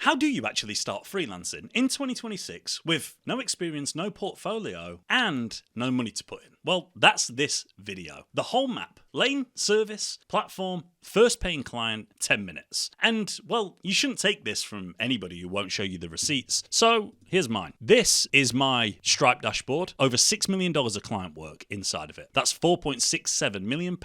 How do you actually start freelancing in 2026 with no experience, no portfolio, and no money to put in? Well, that's this video. The whole map: lane, service, platform, first paying client, 10 minutes. And, well, you shouldn't take this from anybody who won't show you the receipts. So here's mine. This is my Stripe dashboard. Over $6 million of client work inside of it. That's £4.67 million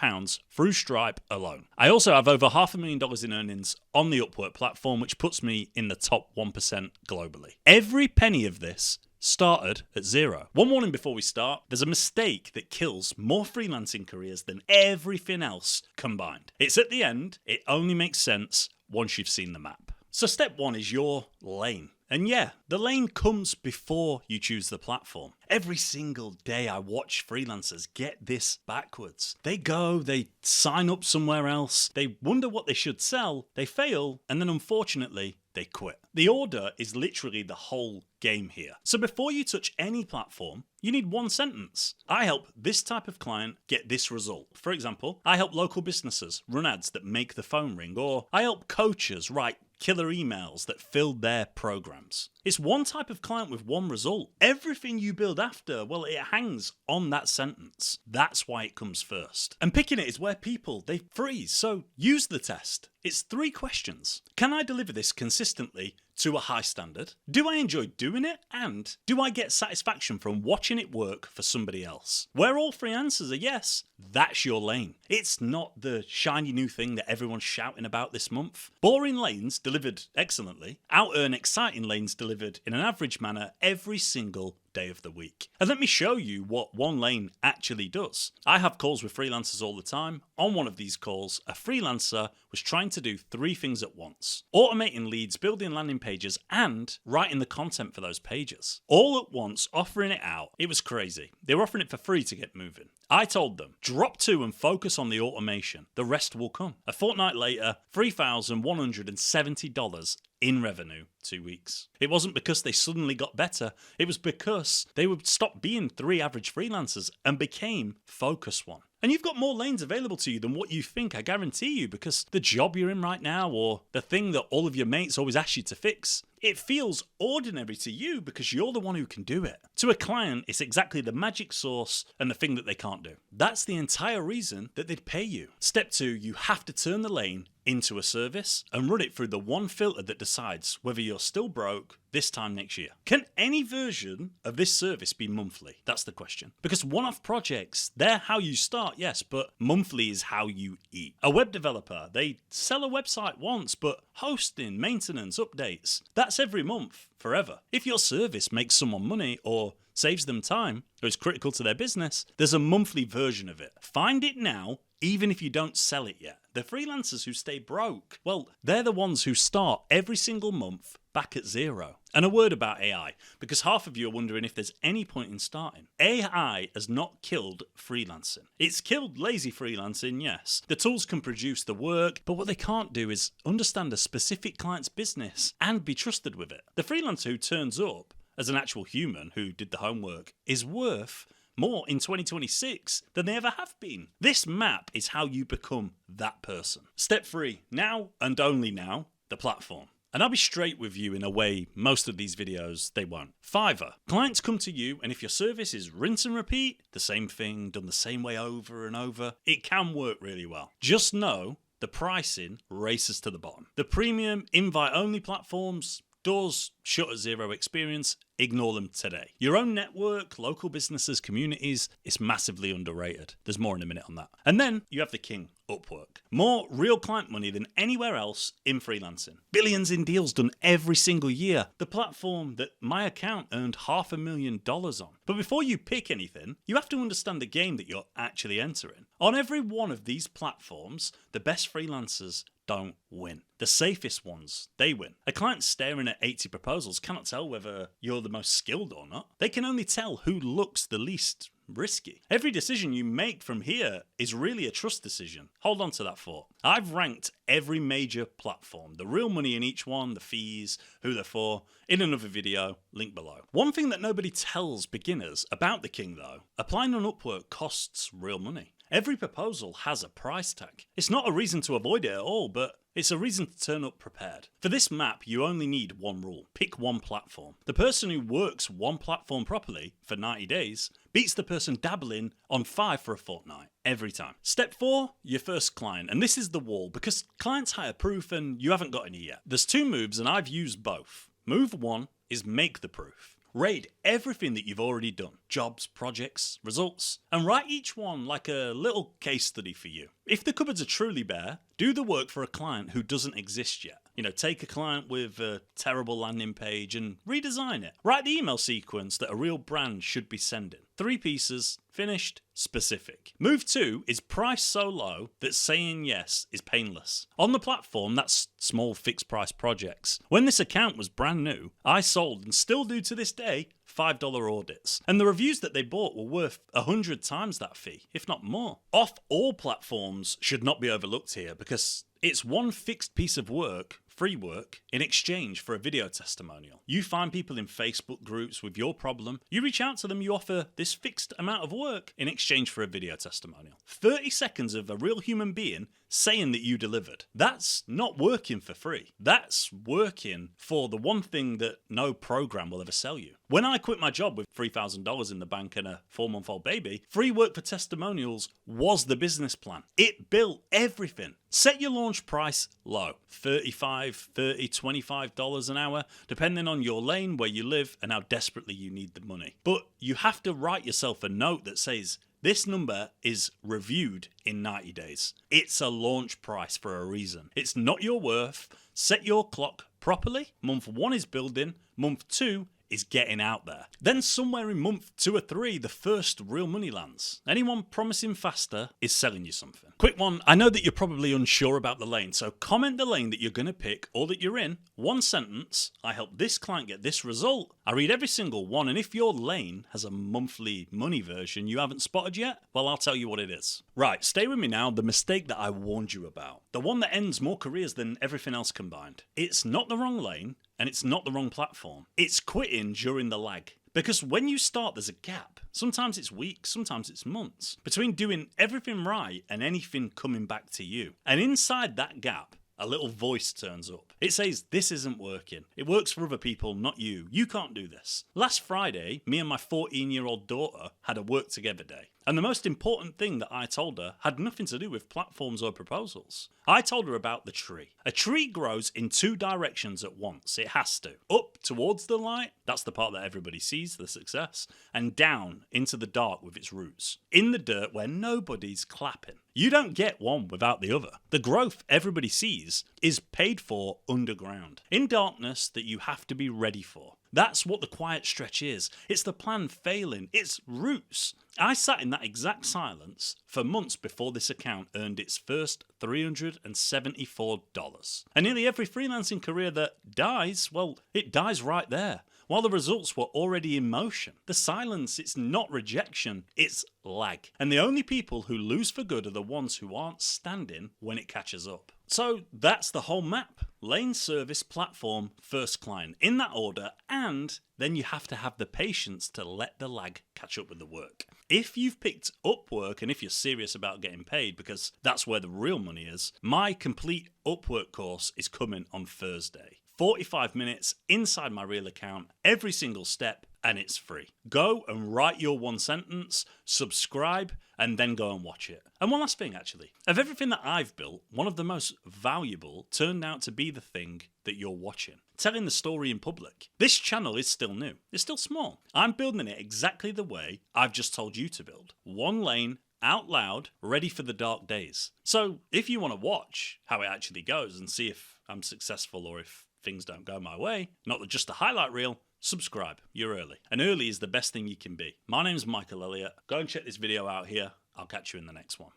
through Stripe alone. I also have over $500,000 in earnings on the Upwork platform, which puts me in the top 1% globally. Every penny of this started at zero. One warning before we start: there's a mistake that kills more freelancing careers than everything else combined. It's at the end. It only makes sense once you've seen the map. So step one is your lane. And yeah, the lane comes before you choose the platform. Every single day I watch freelancers get this backwards. They go, they sign up somewhere else, they wonder what they should sell, they fail, and then unfortunately, they quit. The order is literally the whole game here. So before you touch any platform, you need one sentence. I help this type of client get this result. For example, I help local businesses run ads that make the phone ring, or I help coaches write killer emails that fill their programs. It's one type of client with one result. Everything you build after, well, it hangs on that sentence. That's why it comes first. And picking it is where people, they freeze. So use the test. It's 3 questions. Can I deliver this consistently to a high standard? Do I enjoy doing it? And do I get satisfaction from watching it work for somebody else? Where all 3 answers are yes, that's your lane. It's not the shiny new thing that everyone's shouting about this month. Boring lanes delivered excellently out-earn exciting lanes delivered in an average manner every single day of the week. And let me show you what one lane actually does. I have calls with freelancers all the time. On one of these calls, a freelancer was trying to do 3 things at once: automating leads, building landing pages, and writing the content for those pages. All at once, offering it out. It was crazy. They were offering it for free to get moving. I told them, drop 2 and focus on the automation. The rest will come. A fortnight later, $3,170 in revenue, 2 weeks. It wasn't because they suddenly got better. It was because they would stop being 3 average freelancers and became focus 1. And you've got more lanes available to you than what you think, I guarantee you, because the job you're in right now, or the thing that all of your mates always ask you to fix, it feels ordinary to you because you're the one who can do it. To a client, it's exactly the magic sauce and the thing that they can't do. That's the entire reason that they'd pay you. Step 2, you have to turn the lane into a service and run it through the one filter that decides whether you're still broke this time next year. Can any version of this service be monthly? That's the question. Because one-off projects, they're how you start, yes, but monthly is how you eat. A web developer, they sell a website once, but hosting, maintenance, updates, that's every month, forever. If your service makes someone money or saves them time, or is critical to their business, there's a monthly version of it. Find it now, even if you don't sell it yet. The freelancers who stay broke, well, they're the ones who start every single month back at zero. And a word about AI, because half of you are wondering if there's any point in starting. AI has not killed freelancing. It's killed lazy freelancing, yes. The tools can produce the work, but what they can't do is understand a specific client's business and be trusted with it. The freelancer who turns up as an actual human who did the homework is worth more in 2026 than they ever have been. This map is how you become that person. Step 3, now and only now, the platform. And I'll be straight with you in a way most of these videos, they won't. Fiverr. Clients come to you, and if your service is rinse and repeat, the same thing done the same way over and over, it can work really well. Just know the pricing races to the bottom. The premium invite-only platforms, doors shut at zero experience, ignore them today. Your own network, local businesses, communities, it's massively underrated. There's more in a minute on that. And then you have the king, Upwork. More real client money than anywhere else in freelancing. Billions in deals done every single year. The platform that my account earned $500,000 on. But before you pick anything, you have to understand the game that you're actually entering. On every one of these platforms, the best freelancers don't win. The safest ones, they win. A client staring at 80 proposals cannot tell whether you're the most skilled or not. They can only tell who looks the least risky. Every decision you make from here is really a trust decision. Hold on to that thought. I've ranked every major platform, the real money in each one, the fees, who they're for, in another video, link below. One thing that nobody tells beginners about the king though, applying on Upwork costs real money. Every proposal has a price tag. It's not a reason to avoid it at all, but it's a reason to turn up prepared. For this map, you only need one rule. Pick one platform. The person who works one platform properly for 90 days beats the person dabbling on 5 for a fortnight. Every time. Step 4, your first client. And this is the wall, because clients hire proof and you haven't got any yet. There's 2 moves and I've used both. Move 1 is make the proof. Raid everything that you've already done. Jobs, projects, results. And write each one like a little case study for you. If the cupboards are truly bare, do the work for a client who doesn't exist yet. Take a client with a terrible landing page and redesign it. Write the email sequence that a real brand should be sending. 3 pieces, finished, specific. Move 2 is price so low that saying yes is painless. On the platform, that's small fixed price projects. When this account was brand new, I sold, and still do to this day, $5 audits. And the reviews that they bought were worth 100 times that fee, if not more. Off all platforms should not be overlooked here, because it's one fixed piece of work, free work, in exchange for a video testimonial. You find people in Facebook groups with your problem, you reach out to them, you offer this fixed amount of work in exchange for a video testimonial. 30 seconds of a real human being saying that you delivered. That's not working for free. That's working for the one thing that no program will ever sell you. When I quit my job with $3,000 in the bank and a 4-month-old baby, free work for testimonials was the business plan. It built everything. Set your launch price low. $35, $30, $25 an hour, depending on your lane, where you live, and how desperately you need the money. But you have to write yourself a note that says, this number is reviewed in 90 days. It's a launch price for a reason. It's not your worth. Set your clock properly. Month 1 is building. Month 2 is getting out there. Then somewhere in month 2 or 3, the first real money lands. Anyone promising faster is selling you something. Quick one, I know that you're probably unsure about the lane, so comment the lane that you're going to pick or that you're in. 1 sentence, I helped this client get this result. I read every single one, and if your lane has a monthly money version you haven't spotted yet, well, I'll tell you what it is. Right, stay with me now, the mistake that I warned you about. The one that ends more careers than everything else combined. It's not the wrong lane, and it's not the wrong platform. It's quitting during the lag. Because when you start, there's a gap. Sometimes it's weeks, sometimes it's months, between doing everything right and anything coming back to you. And inside that gap, a little voice turns up. It says, this isn't working. It works for other people, not you. You can't do this. Last Friday, me and my 14-year-old daughter had a work together day. And the most important thing that I told her had nothing to do with platforms or proposals. I told her about the tree. A tree grows in 2 directions at once. It has to. Up towards the light, that's the part that everybody sees, the success, and down into the dark with its roots. In the dirt where nobody's clapping. You don't get one without the other. The growth everybody sees is paid for underground, in darkness that you have to be ready for. That's what the quiet stretch is. It's the plan failing. It's roots. I sat in that exact silence for months before this account earned its first $374. And nearly every freelancing career that dies, well, it dies right there, while the results were already in motion. The silence, it's not rejection, it's lag. And the only people who lose for good are the ones who aren't standing when it catches up. So that's the whole map. Lane, service, platform, first client, in that order, and then you have to have the patience to let the lag catch up with the work. If you've picked Upwork, and if you're serious about getting paid, because that's where the real money is, my complete Upwork course is coming on Thursday. 45 minutes inside my real account, every single step, and it's free. Go and write your 1 sentence, subscribe, and then go and watch it. And one last thing, actually. Of everything that I've built, one of the most valuable turned out to be the thing that you're watching. Telling the story in public. This channel is still new. It's still small. I'm building it exactly the way I've just told you to build. 1 lane, out loud, ready for the dark days. So if you want to watch how it actually goes and see if I'm successful or if things don't go my way, not just a highlight reel, subscribe. You're early. And early is the best thing you can be. My name's Michael Elliott. Go and check this video out here. I'll catch you in the next one.